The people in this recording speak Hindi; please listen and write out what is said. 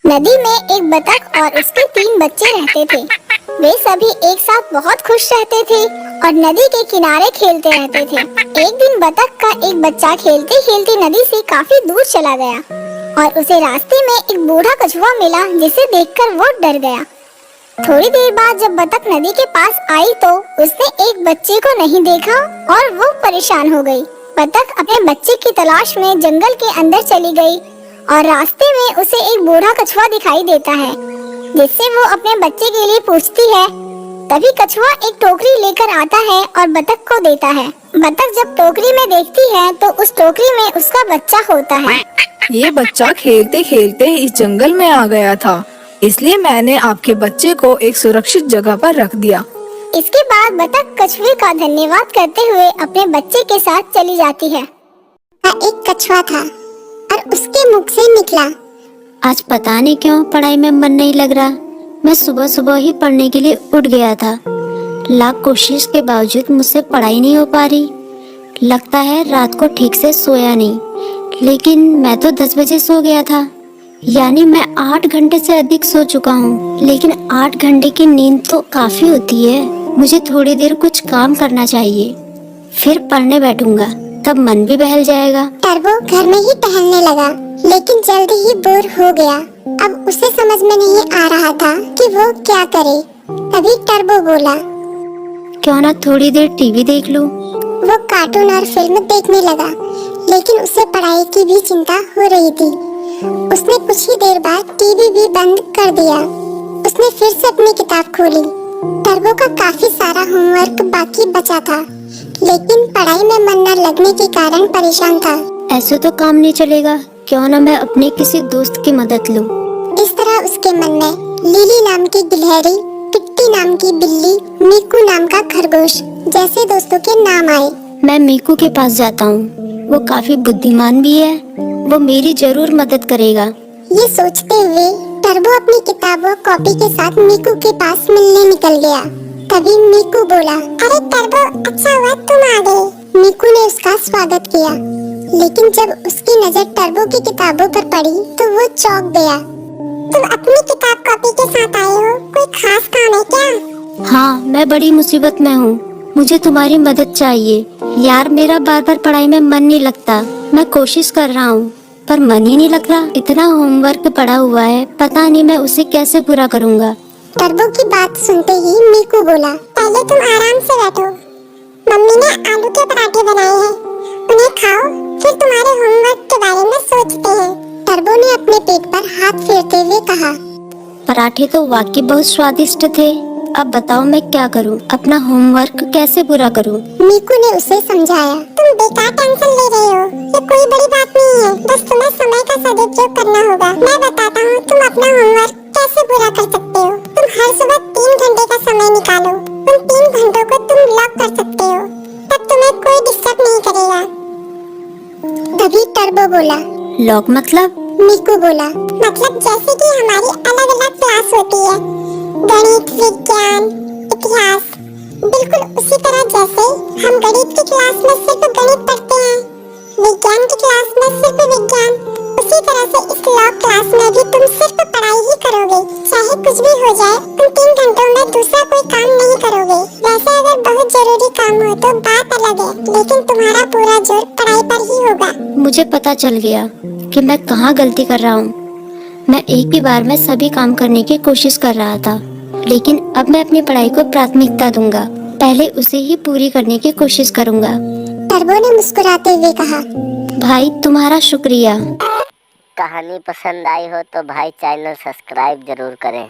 नदी में एक बतख और उसके 3 बच्चे रहते थे। वे सभी एक साथ बहुत खुश रहते थे और नदी के किनारे खेलते रहते थे। एक दिन बतख का एक बच्चा खेलते खेलते नदी से काफी दूर चला गया और उसे रास्ते में एक बूढ़ा कछुआ मिला, जिसे देखकर वो डर गया। थोड़ी देर बाद जब बतख नदी के पास आई तो उसने एक बच्चे को नहीं देखा और वो परेशान हो गई। बतख अपने बच्चे की तलाश में जंगल के अंदर चली गई और रास्ते में उसे एक बूढ़ा कछुआ दिखाई देता है, जिससे वो अपने बच्चे के लिए पूछती है। तभी कछुआ एक टोकरी लेकर आता है और बतख को देता है। बतख जब टोकरी में देखती है तो उस टोकरी में उसका बच्चा होता है। ये बच्चा खेलते खेलते इस जंगल में आ गया था, इसलिए मैंने आपके बच्चे को एक सुरक्षित जगह पर रख दिया। इसके बाद बतख कछुए का धन्यवाद करते हुए अपने बच्चे के साथ चली जाती है। एक कछुआ था और उसके मुख से निकला, आज पता नहीं क्यों पढ़ाई में मन नहीं लग रहा। मैं सुबह सुबह ही पढ़ने के लिए उठ गया था। लाख कोशिश के बावजूद मुझसे पढ़ाई नहीं हो पा रही। लगता है रात को ठीक से सोया नहीं, लेकिन मैं तो 10 बजे सो गया था, यानी मैं 8 घंटे से अधिक सो चुका हूँ। लेकिन 8 घंटे की नींद तो काफी होती है। मुझे थोड़ी देर कुछ काम करना चाहिए, फिर पढ़ने बैठूंगा, तब मन भी बहल जाएगा। टर्बो घर में ही टहलने लगा, लेकिन जल्दी ही बोर हो गया। अब उसे समझ में नहीं आ रहा था कि वो क्या करे। तभी टर्बो बोला, क्यों ना थोड़ी देर टीवी देख लूं। वो कार्टून और फिल्म देखने लगा, लेकिन उसे पढ़ाई की भी चिंता हो रही थी। उसने कुछ ही देर बाद टीवी भी बंद कर दिया। उसने फिर से अपनी किताब खोली। टर्बो का काफी सारा होमवर्क बाकी बचा था, लेकिन पढ़ाई में मन न लगने के कारण परेशान था। ऐसे तो काम नहीं चलेगा, क्यों ना मैं अपने किसी दोस्त की मदद लूं। इस तरह उसके मन में लिली नाम की गिलहरी, किट्टी नाम की बिल्ली, मीकू नाम का खरगोश जैसे दोस्तों के नाम आए। मैं मीकू के पास जाता हूँ, वो काफी बुद्धिमान भी है, वो मेरी जरूर मदद करेगा। ये सोचते हुए टर्बो अपनी किताब व कॉपी के साथ मीकू के पास मिलने निकल गया। तभी मीकू बोला, अरे टर्बो, अच्छा हुआ तुम आ गए। मीकू ने उसका स्वागत किया, लेकिन जब उसकी नजर टर्बो की किताबों पर पड़ी तो वो चौंक गया। तुम अपनी किताब कॉपी के साथ आए हो, कोई खास काम है क्या? हाँ, मैं बड़ी मुसीबत में हूँ, मुझे तुम्हारी मदद चाहिए। यार, मेरा बार बार पढ़ाई में मन नहीं लगता। मैं कोशिश कर रहा हूँ पर मन ही नहीं लग रहा। इतना होमवर्क पड़ा हुआ है, पता नहीं मैं उसे कैसे पूरा करूँगा। टर्बो की बात सुनते ही मीकू बोला, पहले तुम आराम से बैठो, मम्मी ने आलू के पराठे बनाए हैं, उन्हें खाओ, फिर तुम्हारे होमवर्क के बारे में सोचते हैं। टर्बो ने अपने पेट पर हाथ फेरते हुए कहा, पराठे तो वाकई बहुत स्वादिष्ट थे। अब बताओ मैं क्या करूं? अपना होमवर्क कैसे पूरा करूं? मीकू ने उसे समझाया, तुम बेकार टेंशन ले रहे हो, ये कोई बड़ी बात नहीं है, बस तुम्हें समय का सदुपयोग करना होगा। मैं बताता हूँ तुम अपना होमवर्क कैसे पूरा कर सकते हो। तुम हर सुबह 3 घंटे का समय निकालो, उन 3 घंटों को तुम लॉक कर सकते हो, तब तुम्हें कोई डिस्टर्ब नहीं करेगा। तभी टर्बो बोला, लॉक मतलब? मीकू बोला, मतलब जैसे कि हमारी अलग अलग क्लास होती है, गणित, विज्ञान, इतिहास, बिल्कुल उसी तरह जैसे हम गणित की क्लास में सिर्फ गणित पढ़ते हैं, विज्ञान की क्लास में सिर्फ विज्ञान, उसी तरह से इस लॉ क्लास में भी तुम सिर्फ पढ़ाई ही करोगे। चाहे कुछ भी हो जाए, तुम 3 घंटों में दूसरा कोई काम नहीं करोगे। वैसे अगर बहुत जरूरी काम हो तो बात अलग है, लेकिन तुम्हारा पूरा जोर पढ़ाई पर ही होगा। मुझे पता चल गया कि मैं कहाँ गलती कर रहा हूँ। मैं एक ही बार में सभी काम करने की कोशिश कर रहा था, लेकिन अब मैं अपनी पढ़ाई को प्राथमिकता दूंगा। पहले उसे ही पूरी करने की कोशिश करूंगा। टर्बो ने मुस्कुराते हुए कहा, भाई तुम्हारा शुक्रिया। कहानी पसंद आई हो तो भाई चैनल सब्सक्राइब जरूर करें।